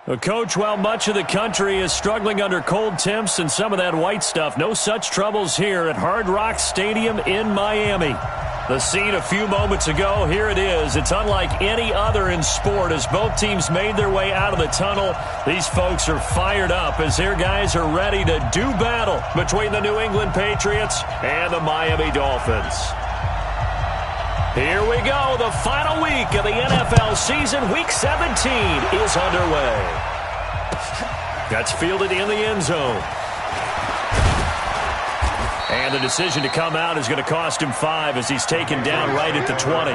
Well, Coach, while much of the country is struggling under cold temps and some of that white stuff, no such troubles here at Hard Rock Stadium in Miami. The scene a few moments ago, here it is. It's unlike any other in sport as both teams made their way out of the tunnel. These folks are fired up as their guys are ready to do battle between the New England Patriots and the Miami Dolphins. Here we go. The final week of the NFL season. Week 17 is underway. That's fielded in the end zone. And the decision to come out is going to cost him 5 as he's taken down right at the 20.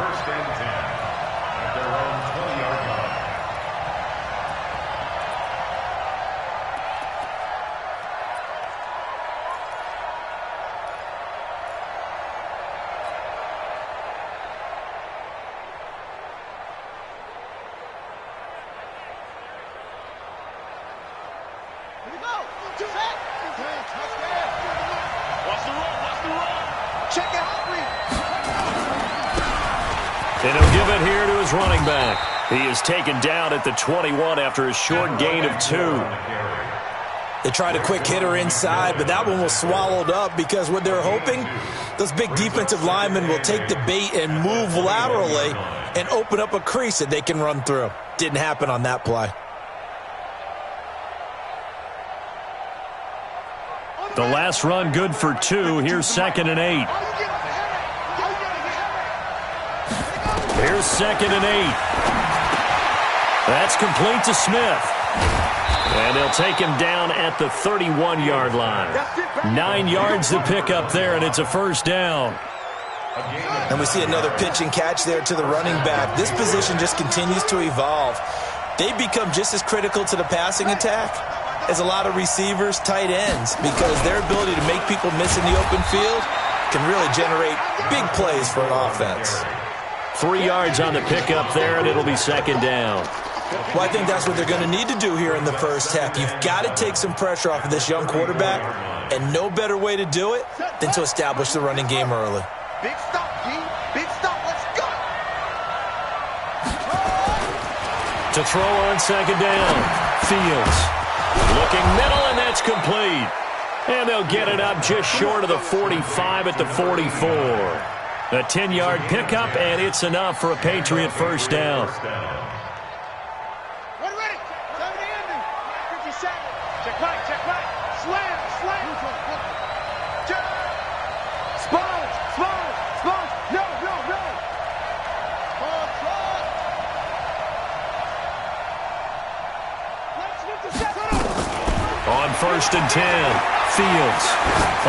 And he'll give it here to his running back. He is taken down at the 21 after a short gain of 2. They tried a quick hitter inside, but that one was swallowed up because what they're hoping, those big defensive linemen will take the bait and move laterally and open up a crease that they can run through. Didn't happen on that play. The last run good for 2. Here's 2nd and 8. Here's 2nd and 8. That's complete to Smith. And they'll take him down at the 31-yard line. 9 yards to pick up there, and it's a first down. And we see another pitch and catch there to the running back. This position just continues to evolve. They become just as critical to the passing attack as a lot of receivers, tight ends, because their ability to make people miss in the open field can really generate big plays for an offense. 3 yards on the pickup there, and it'll be 2nd down. Well, I think that's what they're going to need to do here in the first half. You've got to take some pressure off of this young quarterback, and no better way to do it than to establish the running game early. Big stop, G. Big stop. Let's go. To throw on 2nd down. Fields looking middle, and that's complete. And they'll get it up just short of the 45 at the 44. A 10-yard pickup, and it's enough for a Patriot first down. Ready. 57. Check right. Slam. Spot. No. On 1st and 10, Fields.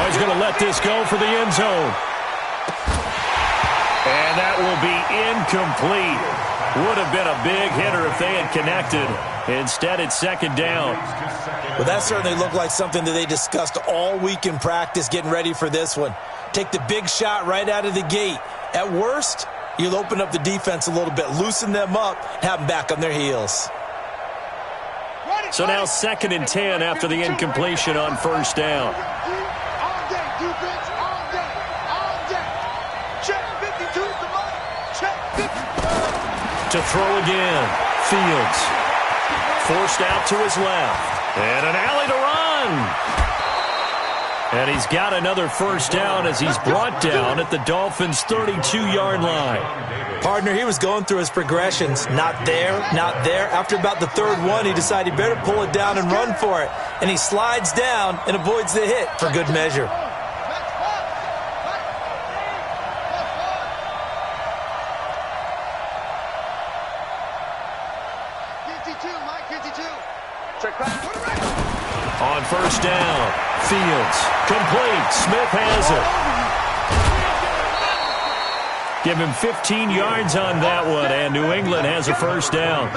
He's going to let this go for the end zone. And that will be incomplete. Would have been a big hitter if they had connected. Instead, it's 2nd down. Well, that certainly looked like something that they discussed all week in practice getting ready for this one. Take the big shot right out of the gate. At worst, you'll open up the defense a little bit, loosen them up, have them back on their heels. So now 2nd and 10 after the incompletion on 1st down. To throw again. Fields. Forced out to his left. And an alley to run. And he's got another first down as he's brought down at the Dolphins' 32-yard line. Partner, he was going through his progressions. Not there. After about the 3rd one, he decided he better pull it down and run for it. And he slides down and avoids the hit for good measure. On 1st down, Fields. Complete. Smith has it. Give him 15 yards on that one, and New England has a first down.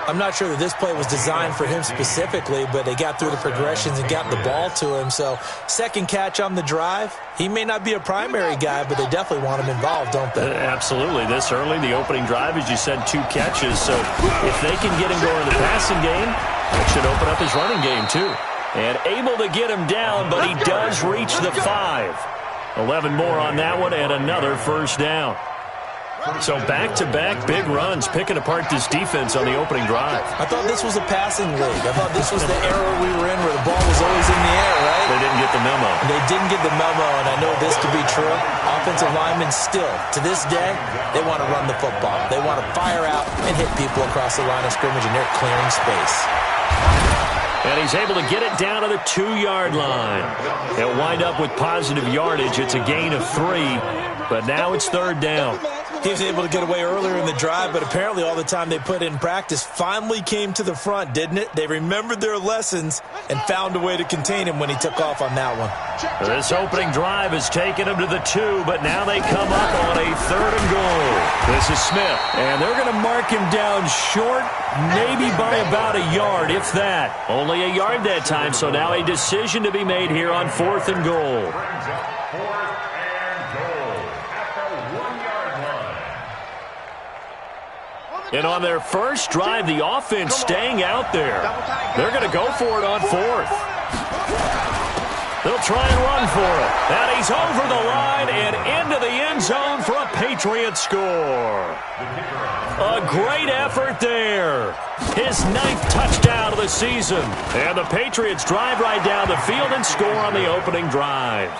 I'm not sure that this play was designed for him specifically, but they got through the progressions and got the ball to him. So, 2nd catch on the drive. He may not be a primary guy, but they definitely want him involved, don't they? Absolutely. This early, the opening drive, as you said, 2 catches. So, if they can get him going in the passing game, that should open up his running game, too. And able to get him down, but he does reach the 5. 11 more on that one, and another first down. So back-to-back big runs, picking apart this defense on the opening drive. I thought this was a passing league. I thought this was the era we were in where the ball was always in the air, right? They didn't get the memo. They didn't get the memo, and I know this to be true. Offensive linemen still, to this day, they want to run the football. They want to fire out and hit people across the line of scrimmage, and they're clearing space. And he's able to get it down to the 2-yard line. He'll wind up with positive yardage. It's a gain of 3, but now it's 3rd down. He was able to get away earlier in the drive, but apparently all the time they put in practice finally came to the front, didn't it? They remembered their lessons and found a way to contain him when he took off on that one. This opening drive has taken him to the 2, but now they come up on a 3rd and goal. This is Smith, and they're going to mark him down short, maybe by about a yard, if that. Only a yard that time, so now a decision to be made here on 4th and goal. And on their first drive, the offense staying out there. They're going to go for it on 4th. They'll try and run for it. And he's over the line and into the end zone for a Patriot score. A great effort there. His 9th touchdown of the season. And the Patriots drive right down the field and score on the opening drive.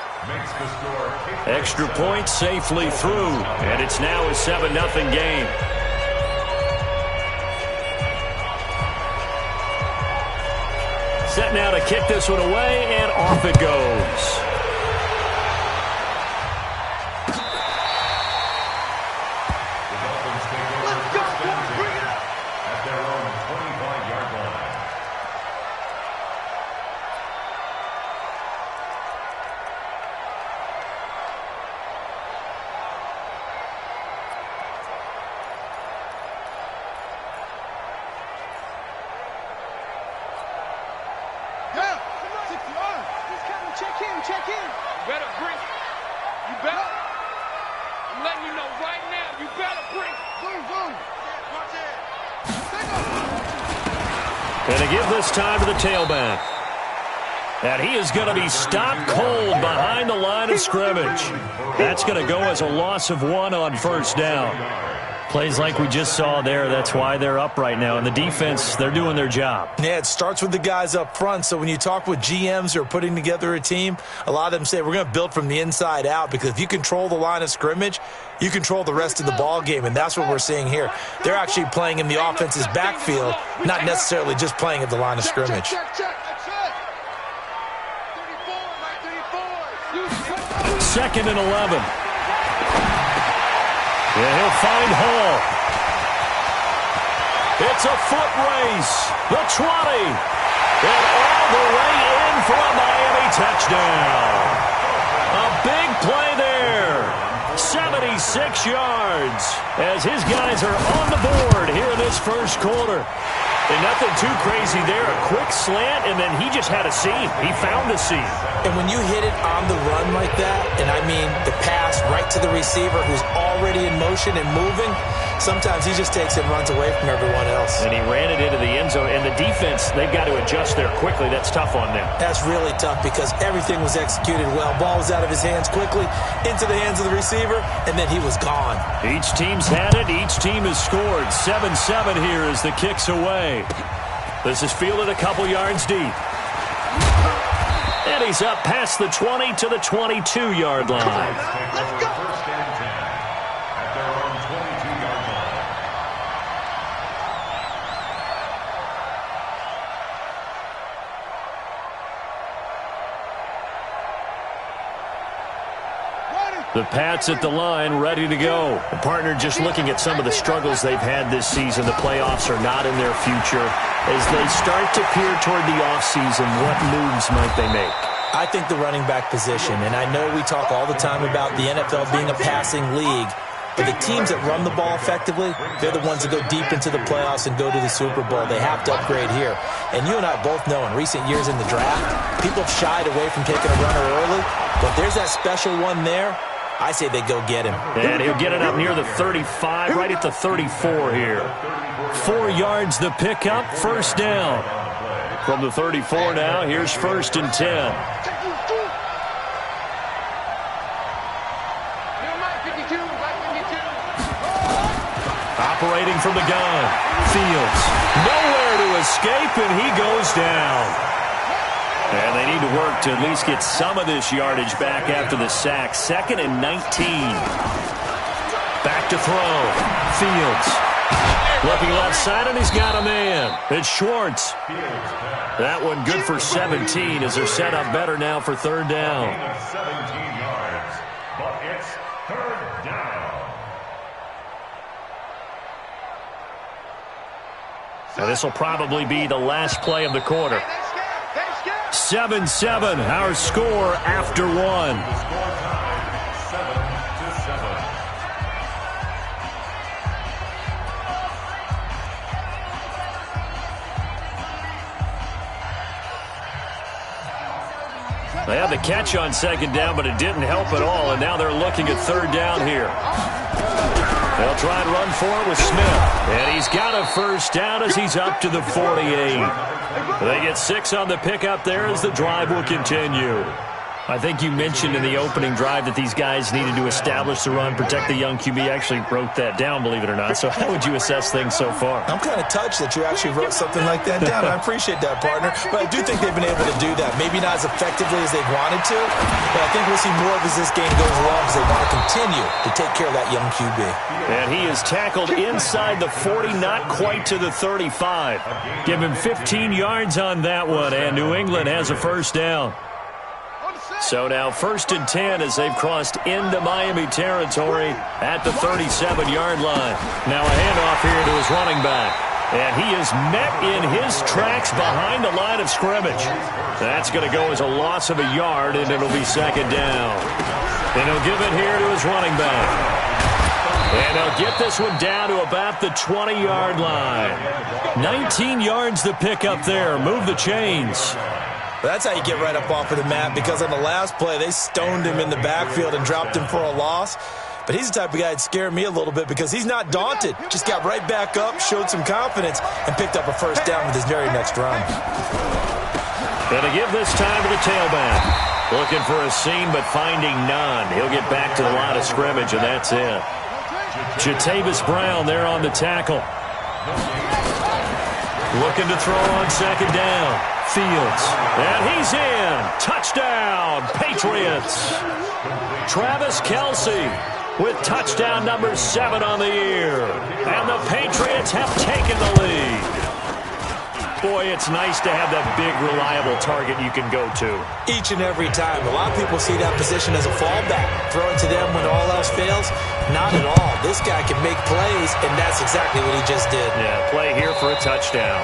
Extra point safely through. And it's now a 7-0 game. Set now to kick this one away, and off it goes. Check in. You better bring it. You better. I'm letting you know right now, you better bring it. Boom. Watch it. And to give this time to the tailback. And he is going to be stopped cold behind the line of scrimmage. That's going to go as a loss of 1 on 1st down. Plays like we just saw there, that's why they're up right now. And the defense, they're doing their job. Yeah, it starts with the guys up front. So when you talk with GMs who are putting together a team, a lot of them say we're going to build from the inside out, because if you control the line of scrimmage, you control the rest of the ball game, and that's what we're seeing here. They're actually playing in the offense's backfield, not necessarily just playing at the line of scrimmage. Second and 11. Yeah, he'll find Hall. It's a foot race. The 20. And all the way in for a Miami touchdown. A big play there. 76 yards as his guys are on the board here in this first quarter. And nothing too crazy there. A quick slant, and then he just had a seam. He found a seam. And when you hit it on the run like that, and I mean the pass right to the receiver who's already in motion and moving, sometimes he just takes it and runs away from everyone else. And he ran it into the end zone. And the defense, they've got to adjust there quickly. That's tough on them. That's really tough because everything was executed well. Ball was out of his hands quickly, into the hands of the receiver, and then he was gone. Each team's had it. Each team has scored. 7-7 here as the kick's away. This is fielded a couple yards deep. And he's up past the 20 to the 22-yard line. Let's go. The Pats at the line, ready to go. The partner just looking at some of the struggles they've had this season. The playoffs are not in their future. As they start to peer toward the offseason, what moves might they make? I think the running back position, and I know we talk all the time about the NFL being a passing league, but the teams that run the ball effectively, they're the ones that go deep into the playoffs and go to the Super Bowl. They have to upgrade here. And you and I both know in recent years in the draft, people have shied away from taking a runner early, but there's that special one there. I say they go get him. And he'll get it up near the 35, right at the 34 here. 4 yards the pickup, first down. From the 34 now, here's 1st and 10. Operating from the gun. Fields. Nowhere to escape, and he goes down. And they need to work to at least get some of this yardage back after the sack. 2nd and 19. Back to throw. Fields. Looking left side, and he's got a man. It's Schwartz. That one good for 17 as they're set up better now for 3rd down. 17 yards, but it's 3rd down. Now this will probably be the last play of the quarter. 7-7, our score after 1. Score time, 7-7. They had the catch on 2nd down, but it didn't help at all, and now they're looking at 3rd down here. They'll try and run for it with Smith, and he's got a 1st down as he's up to the 48. They get 6 on the pickup there as the drive will continue. I think you mentioned in the opening drive that these guys needed to establish the run, protect the young QB. I actually wrote that down, believe it or not. So how would you assess things so far? I'm kind of touched that you actually wrote something like that down. I appreciate that, partner. But I do think they've been able to do that. Maybe not as effectively as they wanted to, but I think we'll see more of as this game goes along because they want to continue to take care of that young QB. And he is tackled inside the 40, not quite to the 35. Give him 15 yards on that one, and New England has a 1st down. So now 1st and 10 as they've crossed into Miami territory at the 37-yard line. Now a handoff here to his running back. And he is met in his tracks behind the line of scrimmage. That's going to go as a loss of a yard, and it'll be 2nd down. And he'll give it here to his running back. And he'll get this one down to about the 20-yard line. 19 yards to pick up there. Move the chains. That's how you get right up off of the mat, because on the last play, they stoned him in the backfield and dropped him for a loss. But he's the type of guy that scared me a little bit because he's not daunted. Just got right back up, showed some confidence, and picked up a 1st down with his very next run. Going to give this time to the tailback. Looking for a seam, but finding none. He'll get back to the line of scrimmage, and that's it. Jatavis Brown there on the tackle. Looking to throw on 2nd down. Fields. And he's in. Touchdown, Patriots. Travis Kelce with touchdown number 7 on the year. And the Patriots have taken the lead. Boy, it's nice to have that big, reliable target you can go to. Each and every time. A lot of people see that position as a fallback. Throw it to them when all else fails. Not at all. This guy can make plays, and that's exactly what he just did. Yeah, play here for a touchdown.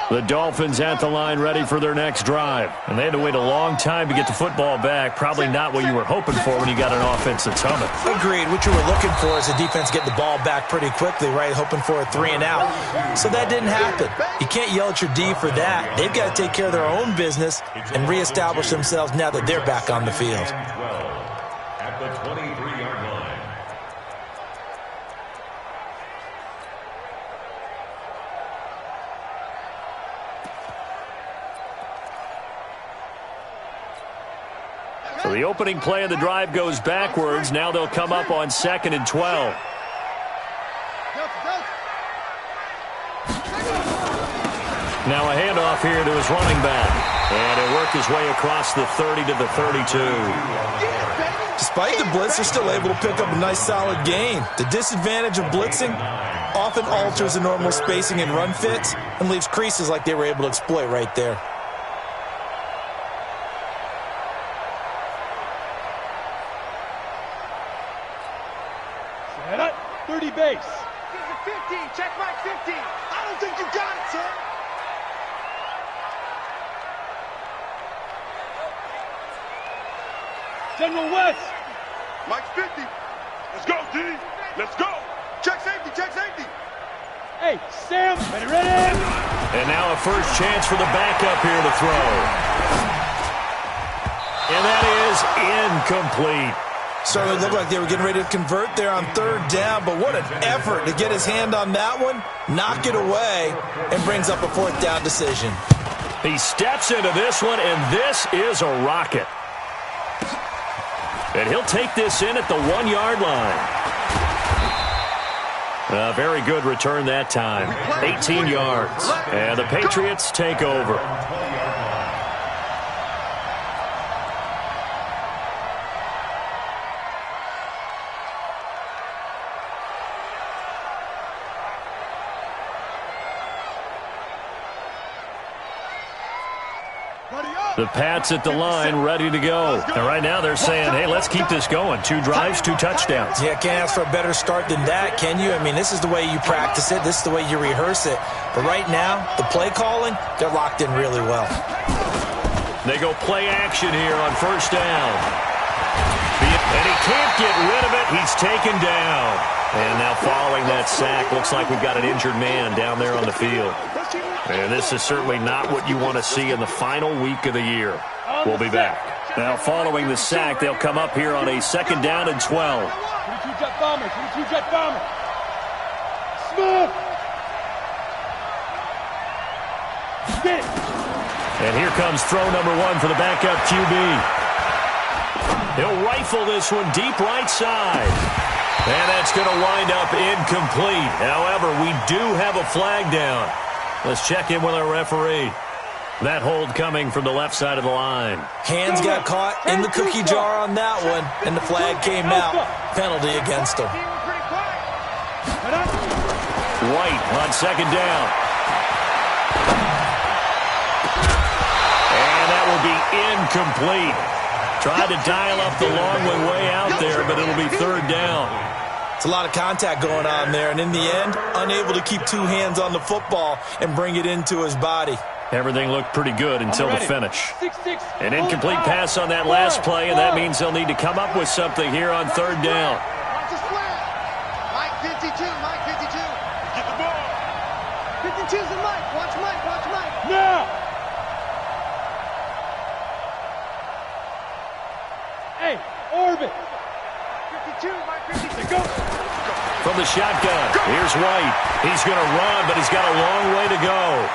The Dolphins at the line ready for their next drive. And they had to wait a long time to get the football back. Probably not what you were hoping for when you got an offense that's humming. Agreed. What you were looking for is the defense getting the ball back pretty quickly, right? Hoping for a 3 and out. So that didn't happen. You can't yell at your D for that. They've got to take care of their own business and reestablish themselves now that they're back on the field. At the 23-yard line. So the opening play of the drive goes backwards. Now they'll come up on 2nd and 12. Now a handoff here to his running back. And it worked his way across the 30 to the 32. Despite the blitz, they're still able to pick up a nice solid gain. The disadvantage of blitzing often alters the normal spacing and run fits and leaves creases like they were able to exploit right there. Set up, 30 base. 50, check back 50. I don't think you got it, sir. General West. Mike's 50. Let's go, D. Let's go. Check safety, check safety. Hey, Sam, ready? And now a first chance for the backup here to throw. And that is incomplete. Certainly looked like they were getting ready to convert there on third down, but what an effort to get his hand on that one, knock it away, and brings up a fourth down decision. He steps into this one, and this is a rocket. And he'll take this in at the 1-yard line. A very good return that time. 18 yards. And the Patriots take over. The Pats at the line, ready to go. And right now they're saying, hey, let's keep this going. 2 drives, 2 touchdowns. Yeah, can't ask for a better start than that, can you? I mean, this is the way you practice it. This is the way you rehearse it. But right now, the play calling, they're locked in really well. They go play action here on first down. And he can't get rid of it. He's taken down. And now following that sack, looks like we've got an injured man down there on the field. And this is certainly not what you want to see in the final week of the year. We'll be back. Now following the sack, they'll come up here on a 2nd down and 12. 22 jet bomber, 22 jet bomber. Smith. Spit. And here comes throw number 1 for the backup QB. He'll rifle this one deep right side. And that's going to wind up incomplete. However, we do have a flag down. Let's check in with our referee. That hold coming from the left side of the line. Hands got caught in the cookie jar on that one, and the flag came out. Penalty against him. White on 2nd down. And that will be incomplete. Tried to dial up the long one way out there, but it'll be 3rd down. It's a lot of contact going on there, and in the end, unable to keep 2 hands on the football and bring it into his body. Everything looked pretty good until the finish. An incomplete pass on that last play, and that means they'll need to come up with something here on 3rd down. Mike 52, Mike 52. Get the ball. 52's the Mike. Watch Mike, watch Mike. Now. Hey, orbit. 52, Mike 52. Go. From the shotgun, here's White. He's going to run, but he's got a long way to go.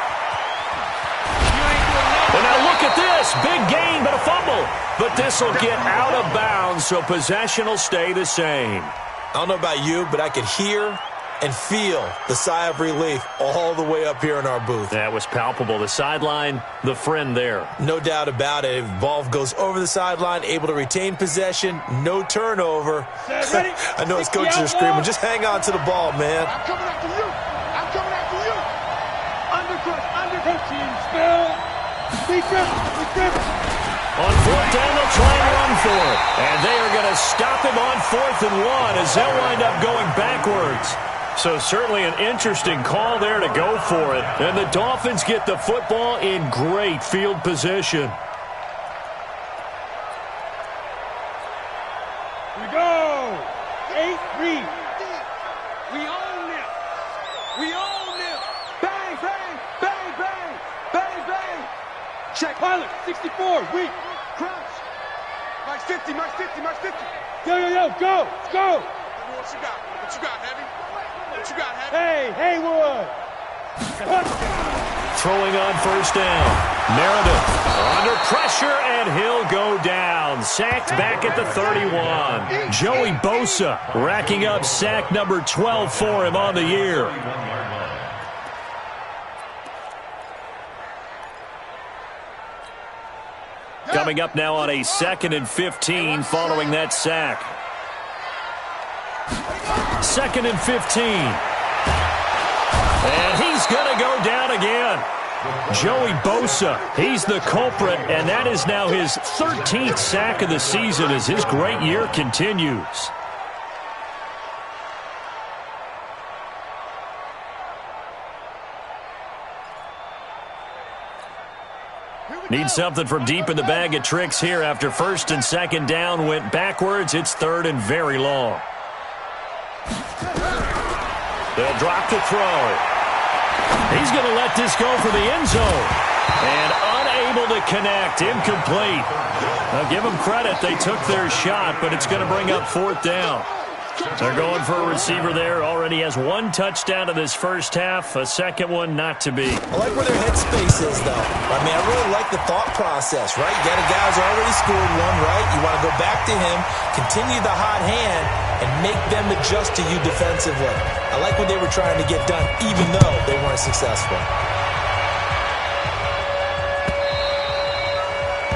And now look at this. Big gain, but a fumble. But this will get out of bounds, so possession will stay the same. I don't know about you, but I could hear and feel the sigh of relief all the way up here in our booth. That was palpable. The sideline, the friend there. No doubt about it. Ball goes over the sideline, able to retain possession, no turnover. I know his coaches are screaming, just hang on to the ball, man. I'm coming after you. I'm coming after you. Undercut, team spell. Defense. On 4th down, they'll try and run for it. And they are going to stop him on 4th and 1 as they'll wind up going backwards. So certainly an interesting call there to go for it. And the Dolphins get the football in great field position. Here we go. 8-3. We own them. We own them. Bang, bang, bang, bang, bang, bang. Check. Pilot, 64, weak. Crouch. Mike 50, Mike 50, Mike 50. Yo, go, go. What you got? What you got, Heavy? What you got, Heavy? Hey, Haywood. Throwing on 1st down. Meredith under pressure, and he'll go down. Sacked back at the 31. Joey Bosa racking up sack number 12 for him on the year. Coming up now on a 2nd and 15 following that sack. 2nd and 15. And he's going to go down again. Joey Bosa, he's the culprit, and that is now his 13th sack of the season as his great year continues. Need something from deep in the bag of tricks here after 1st and 2nd down went backwards. It's 3rd and very long. They'll drop the throw. He's going to let this go for the end zone. And unable to connect. Incomplete. Now, give them credit. They took their shot, but it's going to bring up fourth down. They're going for a receiver there. Already has one touchdown in this first half. A second one not to be. I like where their headspace is, though. I mean, I really like the thought process, right? You got a guy who's already scored one, right? You want to go back to him, continue the hot hand, and make them adjust to you defensively. I like what they were trying to get done, even though they weren't successful.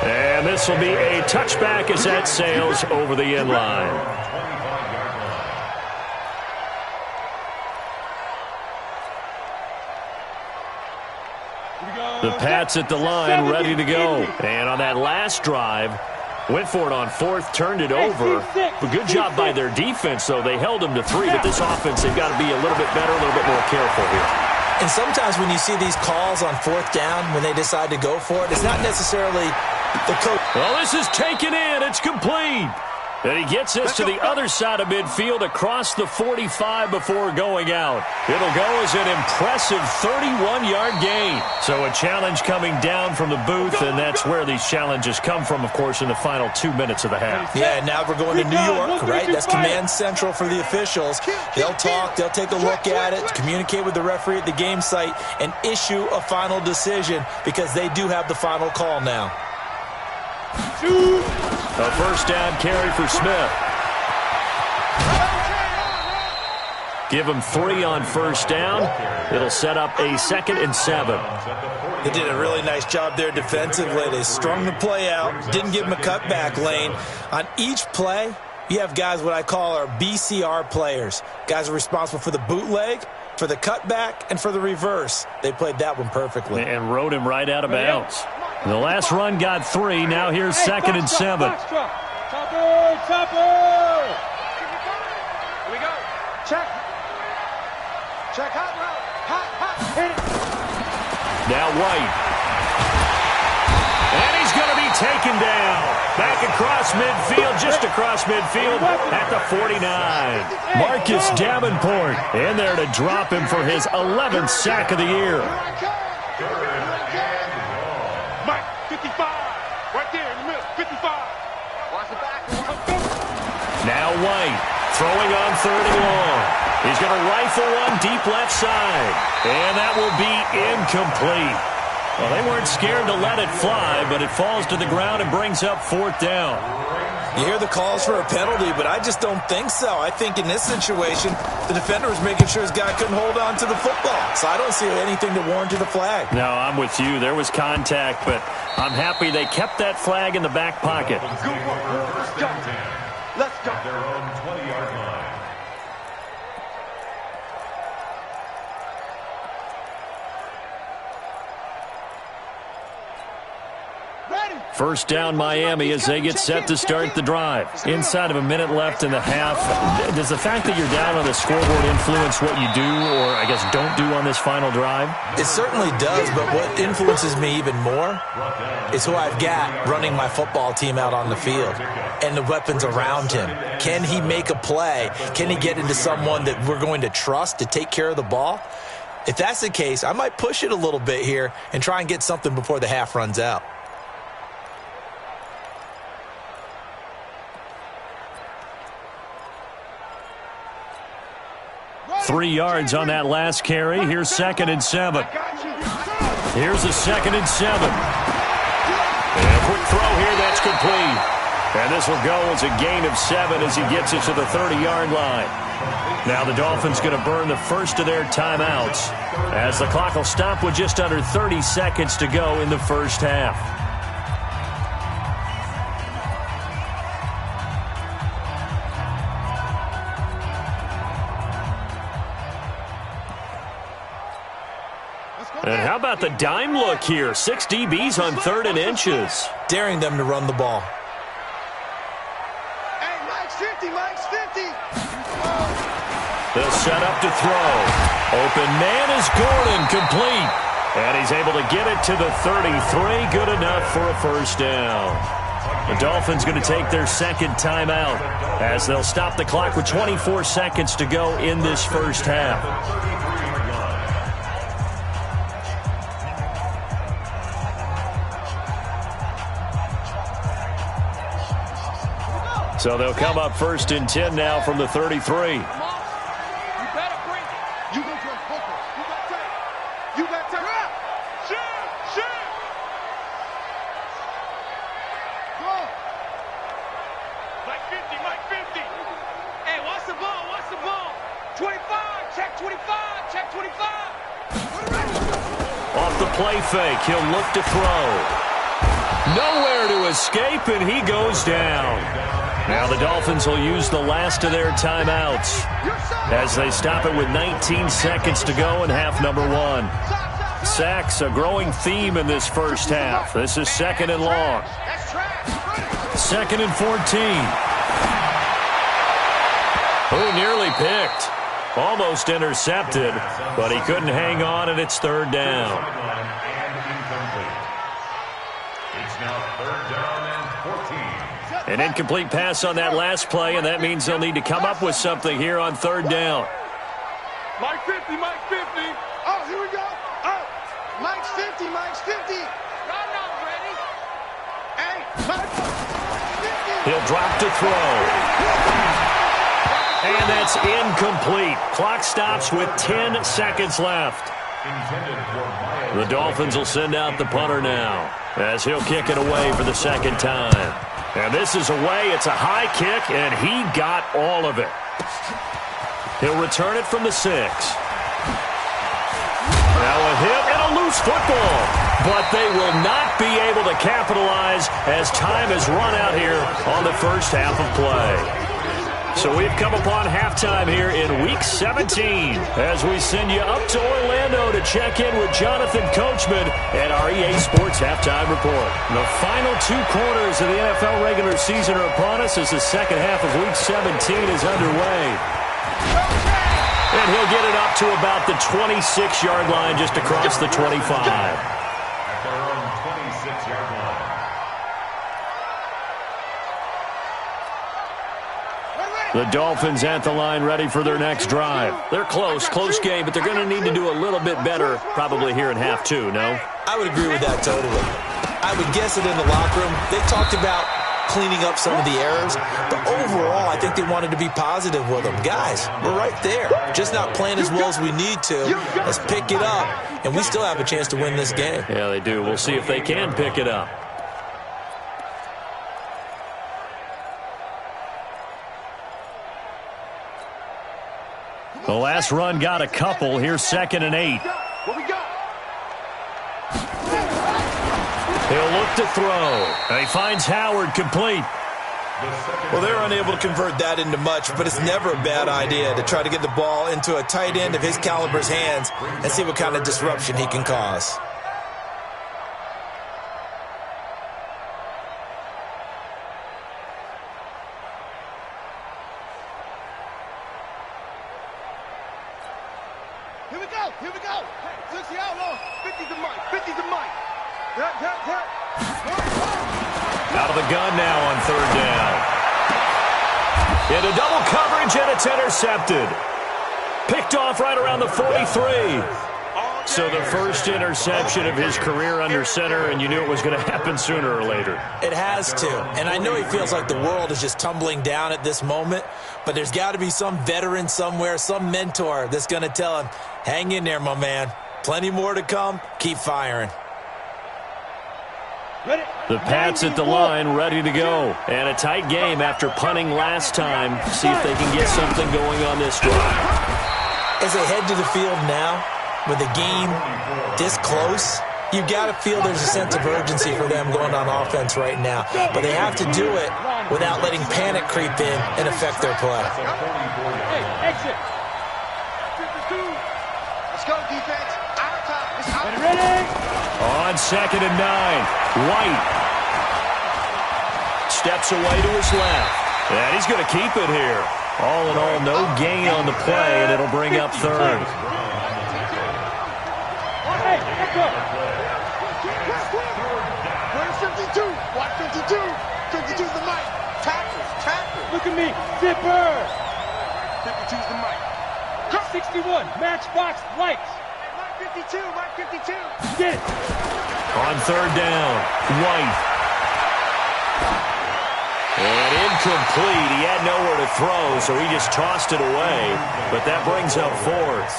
And this will be a touchback as that sails over the end line. The Pats at the line, ready to go. And on that last drive, went for it on fourth, turned it over. A good job by their defense, though. They held them to 3, but this offense, they've got to be a little bit better, a little bit more careful here. And sometimes when you see these calls on fourth down, when they decide to go for it, it's not necessarily the coach. Well, this is taken in. It's complete. And he gets this to the other side of midfield across the 45 before going out. It'll go as an impressive 31-yard gain. So a challenge coming down from the booth, and that's where these challenges come from, of course, in the final 2 minutes of the half. Yeah, now we're going to New York, right? That's command central for the officials. They'll talk, they'll take a look at it, communicate with the referee at the game site, and issue a final decision because they do have the final call now. A first down carry for Smith. Give him 3 on first down. It'll set up a 2nd and 7. They did a really nice job there defensively. They strung the play out, didn't give him a cutback lane. On each play, you have guys what I call our BCR players. Guys are responsible for the bootleg, for the cutback, and for the reverse. They played that one perfectly. And rode him right out of bounds. The last run got 3. Now here's 2nd and 7. Chopper! Here we go. Check. Check. Hot. Hit it. Now White. And he's going to be taken down. Back across midfield, just across midfield at the 49. Marcus Davenport in there to drop him for his 11th sack of the year. Mike, 55. Right there in the middle, 55. Watch the back. Now White throwing on 3rd and long. He's going to rifle one deep left side. And that will be incomplete. Well, they weren't scared to let it fly, but it falls to the ground and brings up 4th down. You hear the calls for a penalty, but I just don't think so. I think in this situation, the defender was making sure his guy couldn't hold on to the football. So I don't see anything to warrant to the flag. No, I'm with you. There was contact, but I'm happy they kept that flag in the back pocket. Good work. Let's go. Their own 20-yard line. First down Miami as they get set to start the drive. Inside of a minute left in the half. Does the fact that you're down on the scoreboard influence what you do or, I guess, don't do on this final drive? It certainly does, but what influences me even more is who I've got running my football team out on the field and the weapons around him. Can he make a play? Can he get into someone that we're going to trust to take care of the ball? If that's the case, I might push it a little bit here and try and get something before the half runs out. Three yards on that last carry. Here's 2nd and 7. Here's a 2nd and 7. And a quick throw here. That's complete. And this will go as a gain of 7 as he gets it to the 30-yard line. Now the Dolphins going to burn the first of their timeouts as the clock will stop with just under 30 seconds to go in the first half. And how about the dime look here? 6 DBs on 3rd and inches. Daring them to run the ball. Hey, Mike's 50, Mike's 50. They'll set up to throw. Open man is Gordon, complete. And he's able to get it to the 33. Good enough for a first down. The Dolphins going to take their second timeout as they'll stop the clock with 24 seconds to go in this first half. So they'll come up 1st and 10 now from the 33. Come on. You better bring it. You go to a focus. You got tight. You got tight. Shoot. Go. Mike 50, Mike 50. Hey, watch the ball, watch the ball. 25, check 25, check 25. Off the play fake, he'll look to throw. Nowhere to escape, and he goes down. Now the Dolphins will use the last of their timeouts as they stop it with 19 seconds to go in half number 1. Sacks, a growing theme in this first half. This is 2nd and long. 2nd and 14. Oh, nearly picked. Almost intercepted, but he couldn't hang on, and it's 3rd down. It's now 3rd down and 14. An incomplete pass on that last play, and that means they'll need to come up with something here on 3rd down. Mike 50, Mike 50. Oh, here we go. Oh, Mike's 50, Mike's 50. Y'all not ready. Hey, Mike 50. He'll drop to throw. And that's incomplete. Clock stops with 10 seconds left. The Dolphins will send out the punter now as he'll kick it away for the 2nd time. And this is away. It's a high kick, and he got all of it. He'll return it from the 6. Now a hit and a loose football. But they will not be able to capitalize as time has run out here on the first half of play. So we've come upon halftime here in Week 17 as we send you up to Orlando to check in with Jonathan Coachman at our EA Sports Halftime Report. The final 2 quarters of the NFL regular season are upon us as the second half of Week 17 is underway. And he'll get it up to about the 26-yard line just across the 25. At their own 26-yard line. The Dolphins at the line ready for their next drive. They're close game, but they're going to need to do a little bit better probably here in half 2, no? I would agree with that totally. I would guess it in the locker room. They talked about cleaning up some of the errors, but overall, I think they wanted to be positive with them. Guys, we're right there. Just not playing as well as we need to. Let's pick it up, and we still have a chance to win this game. Yeah, they do. We'll see if they can pick it up. The last run got a couple. Here's 2nd and 8. What we got? He'll look to throw. And he finds Howard complete. Well, they're unable to convert that into much, but it's never a bad idea to try to get the ball into a tight end of his caliber's hands and see what kind of disruption he can cause. Here we go. 60 outlaw. 50's the mic. 50's the mic. Out of the gun now on 3rd down. Into double coverage, and it's intercepted. Picked off right around the 43. So the first interception of his career under center, and you knew it was going to happen sooner or later. It has to. And I know he feels like the world is just tumbling down at this moment, but there's got to be some veteran somewhere, some mentor that's going to tell him, hang in there, my man. Plenty more to come. Keep firing. The Pats at the line, ready to go. And a tight game after punting last time. See if they can get something going on this drive. As they head to the field now, with the game this close, you've got to feel there's a sense of urgency for them going on offense right now. But they have to do it without letting panic creep in and affect their play. Hey, exit. 52. Let's go, defense. Out top. Ready? On 2nd and 9, White steps away to his left. And he's going to keep it here. All in all, no gain on the play, and it'll bring up 3rd. Hey, let's go. Where's 52? Watch 52. 52's the mic. Tackle. Look at me. Zipper. 52's the mic. 61. Matchbox lights. Mike 52. Mike 52. Get it. On 3rd down, White. And incomplete. He had nowhere to throw, so he just tossed it away. But that brings up fourth.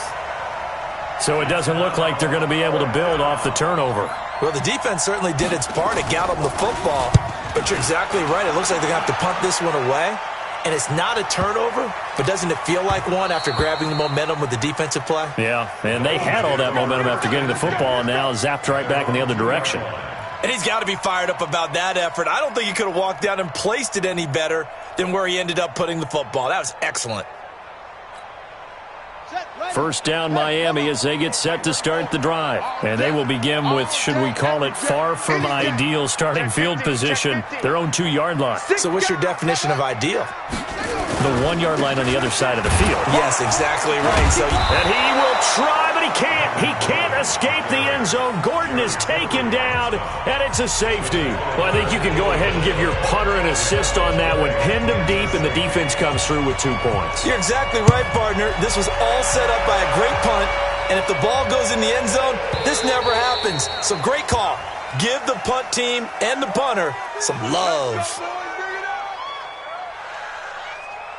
So it doesn't look like they're going to be able to build off the turnover. Well, the defense certainly did its part to get them the football. But you're exactly right. It looks like they're going to have to punt this one away. And it's not a turnover, but doesn't it feel like one after grabbing the momentum with the defensive play? Yeah, and they had all that momentum after getting the football, and now zapped right back in the other direction. And he's got to be fired up about that effort. I don't think he could have walked down and placed it any better than where he ended up putting the football. That was excellent. First down, Miami, as they get set to start the drive. And they will begin with, should we call it, far from ideal starting field position, their own 2-yard line. So what's your definition of ideal? The 1-yard line on the other side of the field. Yes, exactly right. And he will try, but he can't. He can't escape the end zone. Gordon is taken down, and it's a safety. Well, I think you can go ahead and give your punter an assist on that one. Pinned him deep, and the defense comes through with 2 points. You're exactly right, partner. This was all set up by a great punt, and if the ball goes in the end zone, this never happens. So great call. Give the punt team and the punter some love.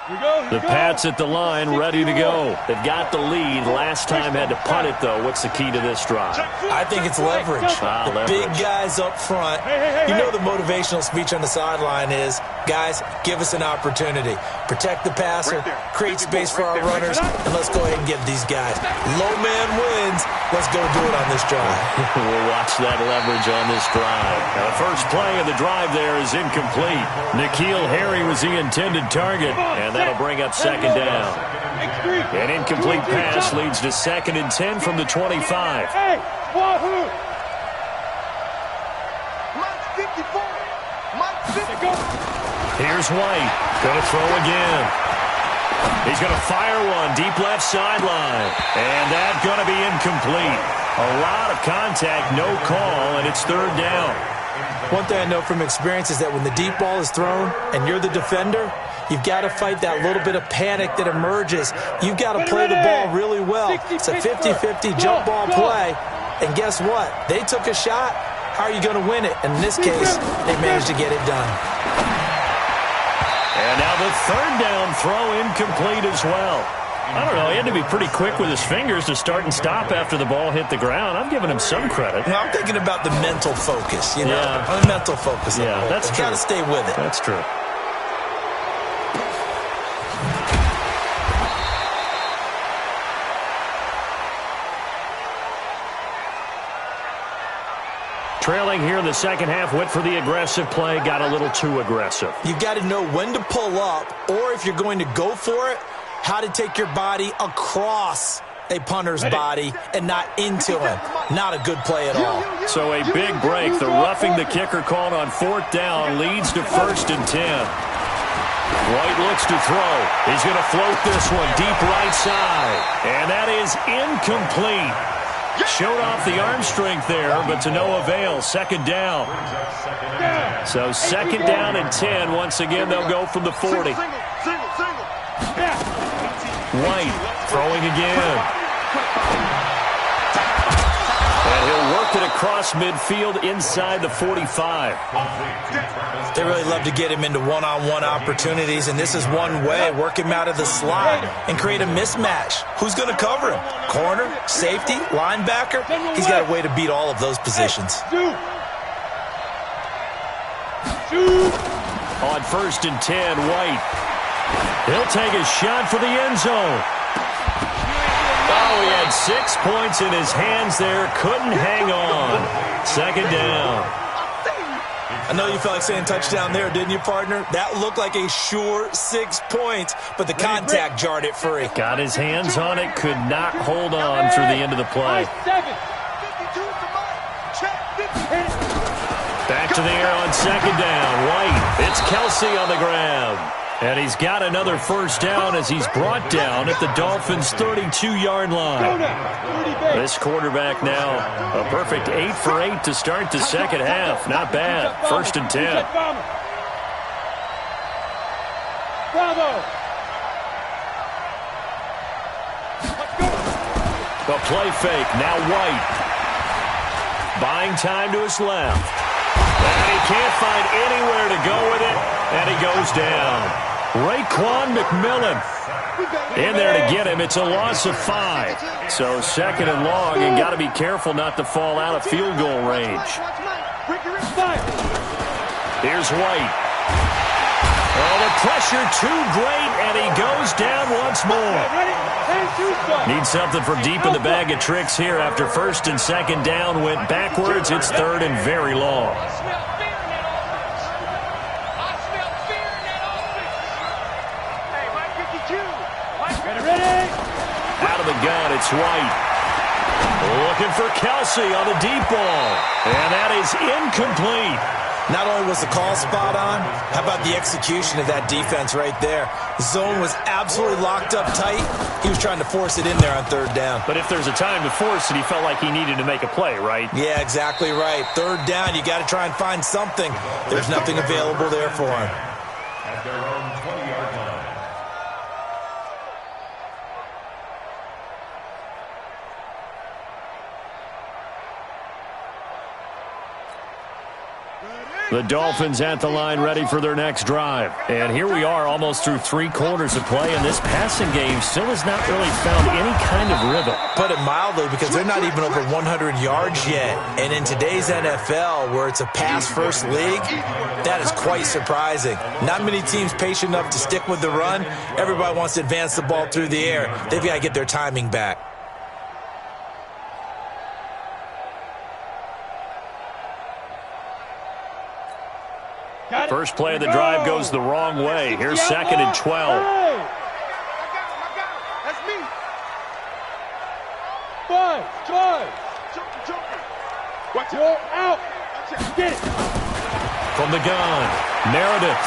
The Pats at the line, ready to go. They've got the lead. Last time had to punt it, though. What's the key to this drive? I think it's leverage. The big guys up front. You know the motivational speech on the sideline is, guys, give us an opportunity. Protect the passer, create space for our runners, and let's go ahead and get these guys. Low man wins. Let's go do it on this drive. We'll watch that leverage on this drive. Now, the first play of the drive there is incomplete. N'Keal Harry was the intended target, and that'll bring up second down. An incomplete pass leads to 2nd and 10 from the 25. Hey, Wahoo! Here's White. Going to throw again. He's going to fire one deep left sideline. And that's going to be incomplete. A lot of contact, no call, and it's 3rd down. One thing I know from experience is that when the deep ball is thrown and you're the defender, you've got to fight that little bit of panic that emerges. You've got to play the ball really well. It's a 50-50 jump ball play. And guess what? They took a shot. How are you going to win it? And in this case, they managed to get it done. And now the 3rd down throw incomplete as well. I don't know. He had to be pretty quick with his fingers to start and stop after the ball hit the ground. I'm giving him some credit. Well, I'm thinking about the mental focus, you know. Yeah. The mental focus. Yeah, that's true. Got to stay with it. That's true. Trailing here in the second half, went for the aggressive play, got a little too aggressive. You've got to know when to pull up, or if you're going to go for it, how to take your body across a punter's body and not into him. Not a good play at all. So a big break. The roughing the kicker called on 4th down leads to 1st and 10. White looks to throw. He's going to float this one deep right side. And that is incomplete. Showed off the arm strength there, but to no avail. 2nd down. So 2nd down and 10. Once again, they'll go from the 40. White throwing again. And he'll work it across midfield inside the 45. They really love to get him into one-on-one opportunities, and this is one way. Work him out of the slot and create a mismatch. Who's going to cover him? Corner, safety, linebacker? He's got a way to beat all of those positions. On 1st and 10, White. He'll take a shot for the end zone. Oh, he had 6 points in his hands there. Couldn't hang on. 2nd down. I know you felt like saying touchdown there, didn't you, partner? That looked like a sure 6 points, but the contact jarred it free. Got his hands on it, could not hold on through the end of the play. Back to the air on 2nd down. White. It's Kelsey on the grab. And he's got another 1st down as he's brought down at the Dolphins' 32-yard line. This quarterback now, a perfect 8 for 8 to start the second half. Not bad. 1st and 10. A play fake. Now White. Buying time to his left. And he can't find anywhere to go with it, and he goes down. Raekwon McMillan in there to get him. It's a loss of 5. So second and long, and got to be careful not to fall out of field goal range. Here's White. Oh, the pressure too great, and he goes down once more. Need something from deep in the bag of tricks here after first and second down went backwards. It's third and very long. Out of the gun, it's White. Looking for Kelsey on the deep ball. And that is incomplete. Not only was the call spot on, how about the execution of that defense right there? The zone was absolutely locked up tight. He was trying to force it in there on third down. But if there's a time to force it, he felt like he needed to make a play, right? Yeah, exactly right. Third down, you got to try and find something. There's nothing available there for him. At their own 20-yard line. The Dolphins at the line ready for their next drive. And here we are almost through 3 quarters of play, and this passing game still has not really found any kind of rhythm. Put it mildly, because they're not even over 100 yards yet. And in today's NFL, where it's a pass-first league, that is quite surprising. Not many teams patient enough to stick with the run. Everybody wants to advance the ball through the air. They've got to get their timing back. First play of the drive goes the wrong way. Here's second and 12. That's me. 5, drive. Watch it. Out. Get it. From the gun, Meredith.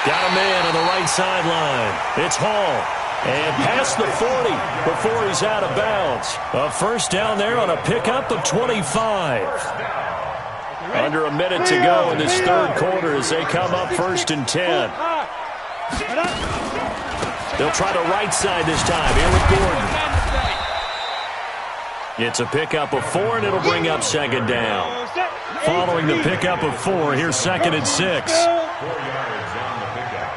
Got a man on the right sideline. It's Hall. And past the 40 before he's out of bounds. A first down there on a pickup of 25. Under a minute to go in this third quarter as they come up first and 10. They'll try to right side this time. Here with Gordon. It's a pickup of 4, and it'll bring up second down. Following the pickup of 4, here's second and 6. 4 yards on the pickup.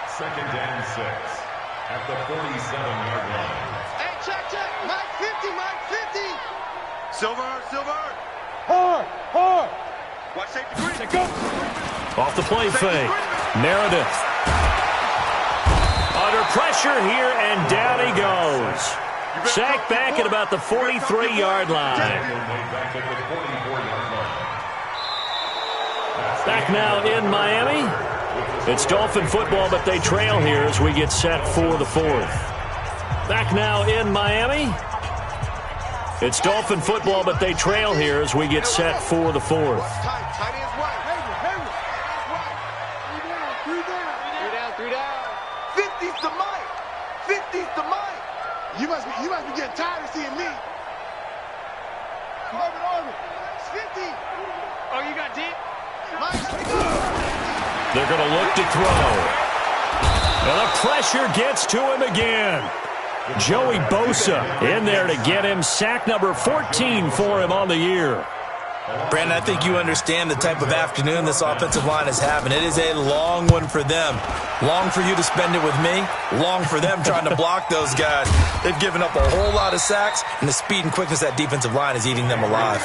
Second and 6 at the 47-yard line. Hey, check. Mike 50, Mike 50. Silver. Hard. Watch safety green. Off the play fake. Meredith. Under pressure here, and down he goes. Sacked back at about the 43-yard line. Back now in Miami. It's Dolphin football, but they trail here as we get set for the 4th. Back now in Miami. It's Dolphin football, but they trail here as we get set for the 4th. Three down. 50's the mic. 50's the mic. You must be getting tired of seeing me. Orbit. It's 50. Oh, you got deep? They're going to look to throw. And the pressure gets to him again. Joey Bosa in there to get him. Sack number 14 for him on the year. Brandon, I think you understand the type of afternoon this offensive line is having. It is a long one for them. Long for you to spend it with me. Long for them trying to block those guys. They've given up a whole lot of sacks, and the speed and quickness of that defensive line is eating them alive.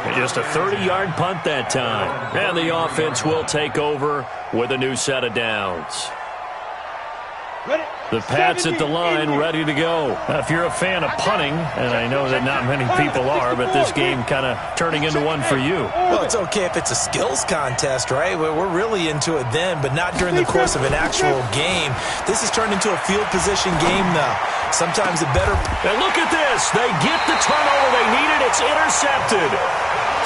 And just a 30-yard punt that time. And the offense will take over with a new set of downs. The Pats at the line ready to go. If you're a fan of punting, and I know that not many people are, but this game kind of turning into one for you. Well, it's okay if it's a skills contest, right? We're really into it then, but not during the course of an actual game. This has turned into a field position game now. Sometimes it better. And look at this. They get the turnover they needed. It's intercepted.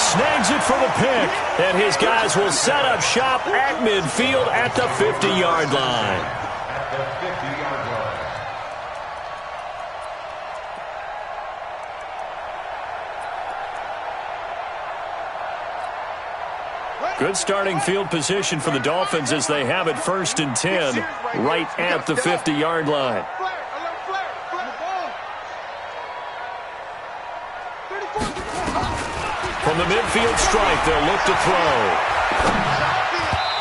Snags it for the pick. And his guys will set up shop at midfield at the 50-yard line. Good starting field position for the Dolphins as they have it first and 10 right at the 50-yard line. From the midfield stripe, they'll look to throw.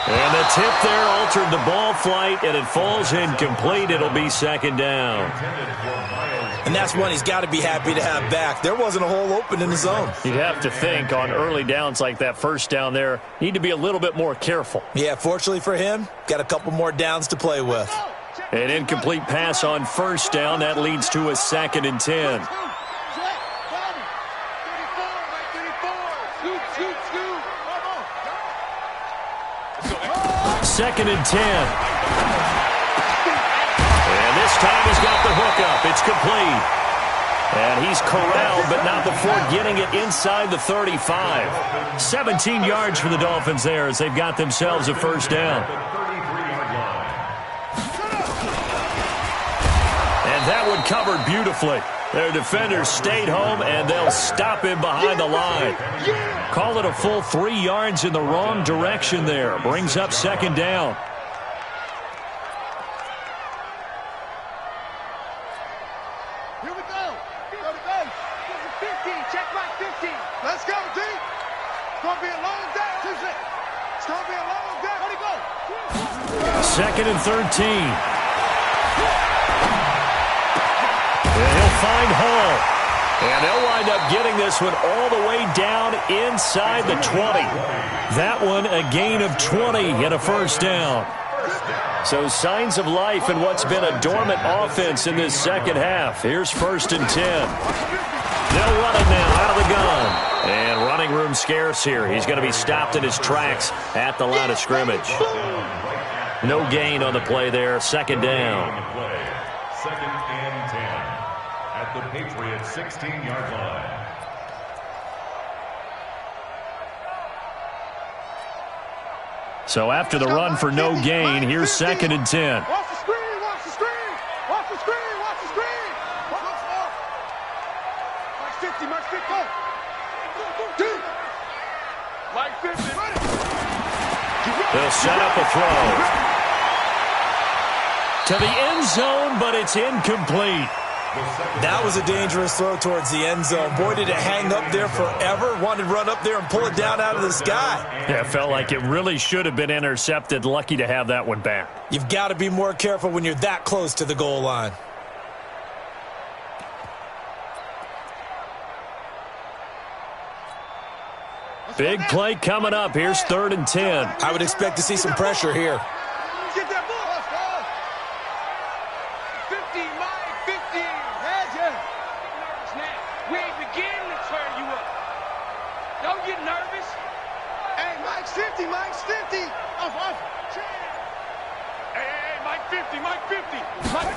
And the tip there altered the ball flight, and it falls incomplete. It'll be second down. And that's one he's got to be happy to have back. There wasn't a hole open in the zone. You'd have to think on early downs like that first down there, need to be a little bit more careful. Yeah, fortunately for him, got a couple more downs to play with. An incomplete pass on first down. That leads to a 2nd and 10. Second and 10. And this time he's got the hookup. It's complete. And he's corralled, but not before getting it inside the 35. 17 yards for the Dolphins there as they've got themselves a first down. And that one covered beautifully. Their defenders stayed home, and they'll stop him behind the line. Call it a full 3 yards in the wrong direction there. Brings up second down. Here we go. Go to base. 15. Check right 15. Let's go, D. It's going to be a long day. It's going to be a long day. Let it go. 2nd and 13. And he'll find Hall. And they'll wind up getting this one all the way down inside the 20. That one a gain of 20 and a first down. So signs of life in what's been a dormant offense in this second half. Here's 1st and 10. They'll run it now out of the gun. And running room scarce here. He's going to be stopped in his tracks at the line of scrimmage. No gain on the play there. Second down. 2nd and 10 at the Patriots' 16-yard line. So after the run for no gain, here's 2nd and 10. Watch the screen, watch the screen. Watch the screen, watch the screen. Mike 50, Mike 50, go. Dude. Mike 50. They'll set up a throw. To the end zone, but it's incomplete. That was a dangerous throw towards the end zone. Boy, did it hang up there forever. Wanted to run up there and pull it down out of the sky. Yeah, it felt like it really should have been intercepted. Lucky to have that one back. You've got to be more careful when you're that close to the goal line. Big play coming up. Here's 3rd and 10. I would expect to see some pressure here. Get that ball. 50, Mike 50. Head ya. Now, we ain't beginning to turn you up. Don't get nervous. Hey, Mike's 50, Mike's 50. Off. Hey, Mike 50, Mike 50.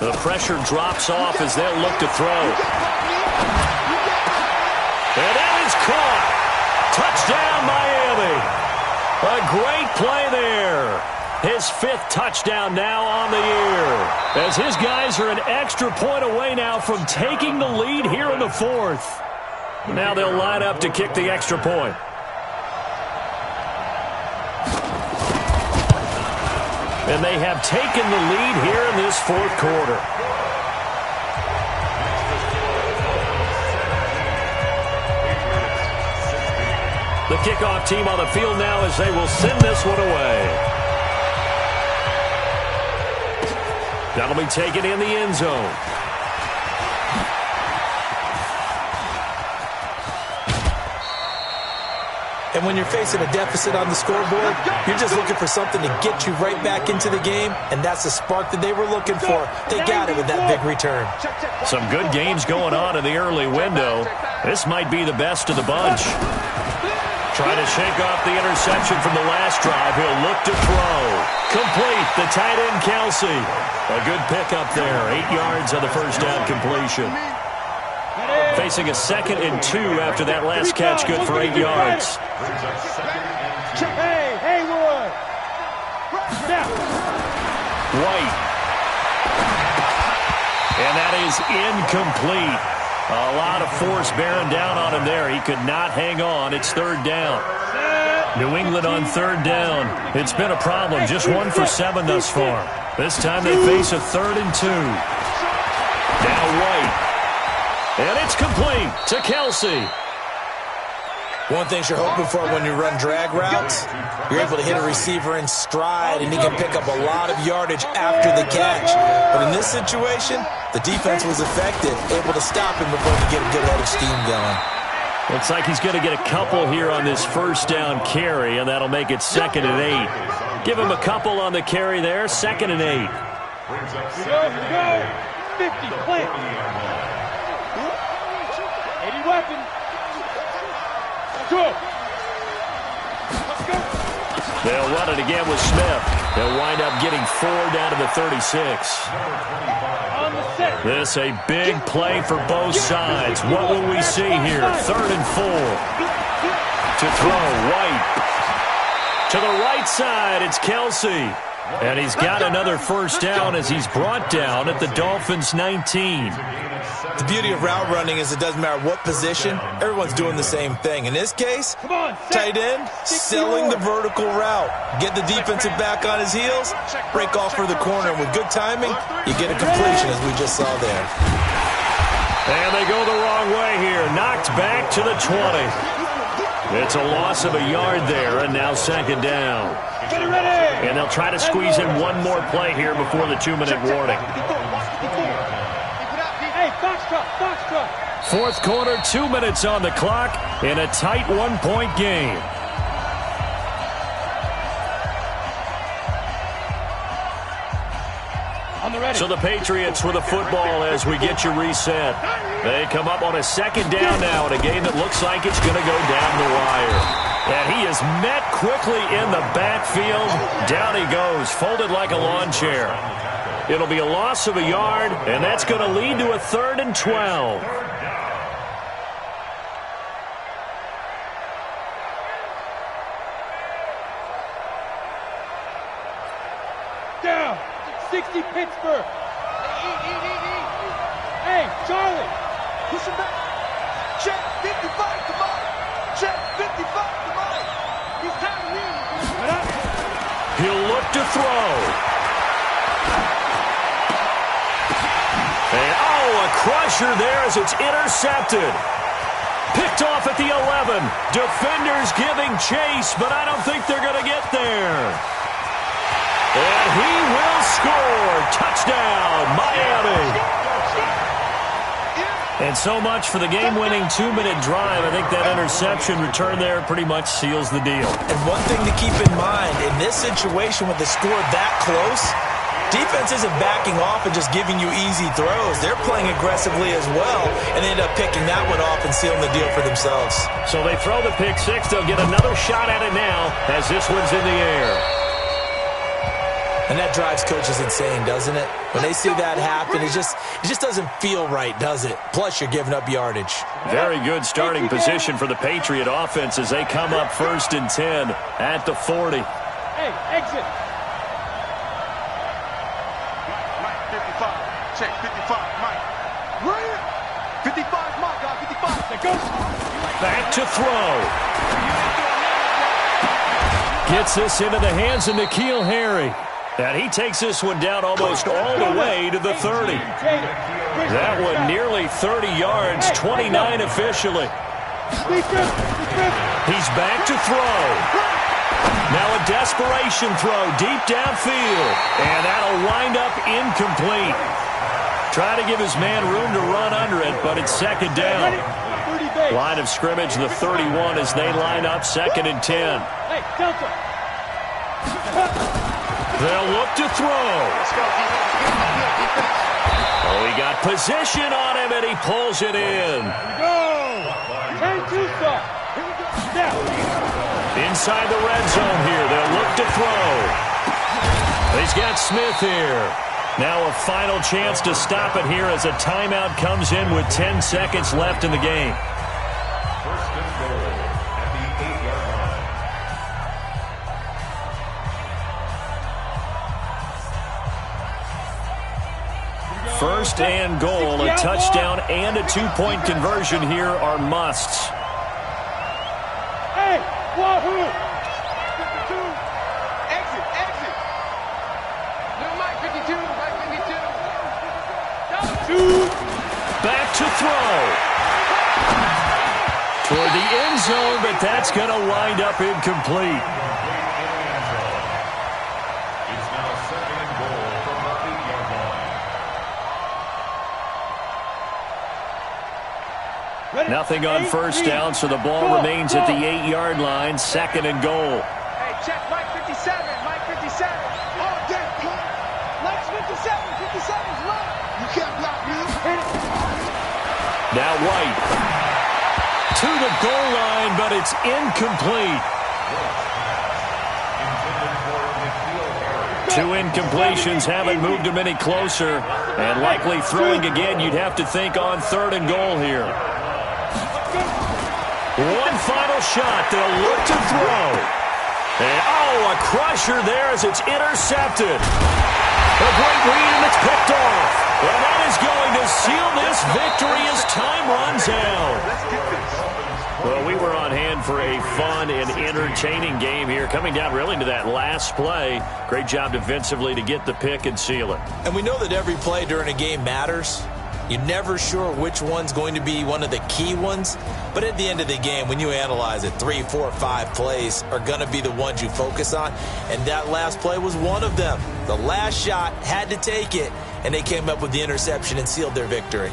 The pressure drops off as they'll look to throw. And that is caught. Touchdown, Miami. A great play there. His 5th touchdown now on the year. As his guys are an extra point away now from taking the lead here in the 4th. Now they'll line up to kick the extra point. And they have taken the lead here in this 4th quarter. The kickoff team on the field now as they will send this one away. That'll be taken in the end zone. And when you're facing a deficit on the scoreboard, you're just looking for something to get you right back into the game, and that's the spark that they were looking for. They got it with that big return. Some good games going on in the early window. This might be the best of the bunch. Trying to shake off the interception from the last drive. He'll look to throw. Complete. The tight end, Kelsey. A good pickup there. 8 yards on the first down completion. Facing a 2nd and 2 after that last catch. Good for 8 yards. Hey, Haywood. White. And that is incomplete. A lot of force bearing down on him there. He could not hang on. It's 3rd down. New England on 3rd down. It's been a problem. Just 1 for 7 thus far. This time they face a 3rd and 2. Now White. And it's complete to Kelsey. One thing you're hoping for when you run drag routes, you're able to hit a receiver in stride, and he can pick up a lot of yardage after the catch. But in this situation, the defense was effective, able to stop him before he could get a good head of steam going. Looks like he's going to get a couple here on this first down carry, and that'll make it 2nd and 8. Give him a couple on the carry there, 2nd and 8. Here we go. 50, plant. 80 weapon. Good. Let's go. They'll run it again with Smith. They'll wind up getting 4 down to the 36. On the set. This a big play for both sides. What will we see here? 3rd and 4. To throw, White. To the right side, it's Kelsey. And he's got another first down as he's brought down at the Dolphins' 19. The beauty of route running is it doesn't matter what position, everyone's doing the same thing. In this case, tight end, selling the vertical route. Get the defensive back on his heels, break off for the corner. And with good timing, you get a completion as we just saw there. And they go the wrong way here. Knocked back to the 20. It's a loss of a yard there, and now 2nd down. And they'll try to squeeze in one more play here before the 2-minute warning. Hey, Foxtrot. 4th quarter, 2 minutes on the clock in a tight 1-point game. So the Patriots with the football as we get you reset. They come up on a 2nd down now in a game that looks like it's going to go down the wire. And he is met quickly in the backfield. Down he goes, folded like a lawn chair. It'll be a loss of a yard, and that's going to lead to a 3rd and 12. Down. 60 Pittsburgh. Hey, Charlie. Push him back. Check 55 to Mike. Check 55 to Mike. He's having you. He'll look to throw. And, a crusher there as it's intercepted. Picked off at the 11. Defenders giving chase, but I don't think they're going to get there. And he will score. Touchdown, Miami. And so much for the game-winning 2-minute drive. I think that interception return there pretty much seals the deal. And one thing to keep in mind, in this situation with the score that close, defense isn't backing off and just giving you easy throws. They're playing aggressively as well, and they end up picking that one off and sealing the deal for themselves. So they throw the pick six. They'll get another shot at it now as this one's in the air. And that drives coaches insane, doesn't it? When they see that happen, it just doesn't feel right, does it? Plus, you're giving up yardage. Very good starting position for the Patriot offense as they come up 1st and 10 at the 40. Hey, exit. Mike, 55. Check, 55, Mike. Right. 55, Mike, 55. There goes. Back to throw. Gets this into the hands of N'Keal Harry. And he takes this one down almost all the way to the 30. That one nearly 30 yards, 29 officially. He's back to throw. Now a desperation throw deep downfield. And that'll wind up incomplete. Try to give his man room to run under it, but it's 2nd down. Line of scrimmage, the 31 as they line up 2nd and 10. Hey, Delta. They'll look to throw. Oh, he got position on him, and he pulls it in. Go! 10-2 stop. Here we go. Now. Inside the red zone here. They'll look to throw. He's got Smith here. Now a final chance to stop it here as a timeout comes in with 10 seconds left in the game. First and goal at the 8-yard line. First and goal, a touchdown and a 2-point conversion here are musts. Hey, Wahoo! 52. Exit. Little Mike, 52, Mike, 52. Back to throw. Toward toward the end zone, but that's going to wind up incomplete. It's now second and goal from the 8-yard line. Nothing on first down, so the ball remains at the 8-yard line, second and goal. Hey, check Mike 57, Mike 57. Oh, damn, Mike's 57, 57's right. You can't block me. Now White to the goal line, but it's incomplete. 2 incompletions haven't moved him any closer, and likely throwing again, you'd have to think on third and goal here. One final shot. They'll look to throw. And, a crusher there as it's intercepted. A great read, and it's picked off. And that is going to seal this victory as time runs out. Well, we were on hand for a fun and entertaining game here, coming down really to that last play. Great job defensively to get the pick and seal it. And we know that every play during a game matters. You're never sure which one's going to be one of the key ones. But at the end of the game, when you analyze it, 3, 4, 5 plays are going to be the ones you focus on. And that last play was one of them. The last shot had to take it, and they came up with the interception and sealed their victory.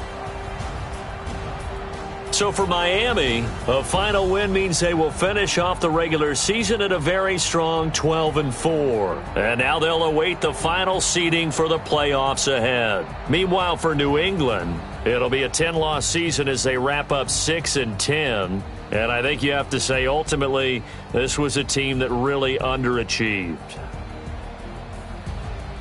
So for Miami, a final win means they will finish off the regular season at a very strong 12-4. And now they'll await the final seeding for the playoffs ahead. Meanwhile, for New England, it'll be a 10-loss season as they wrap up 6-10. And I think you have to say, ultimately, this was a team that really underachieved.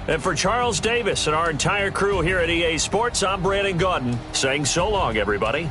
And for Charles Davis and our entire crew here at EA Sports, I'm Brandon Gaudin saying so long, everybody.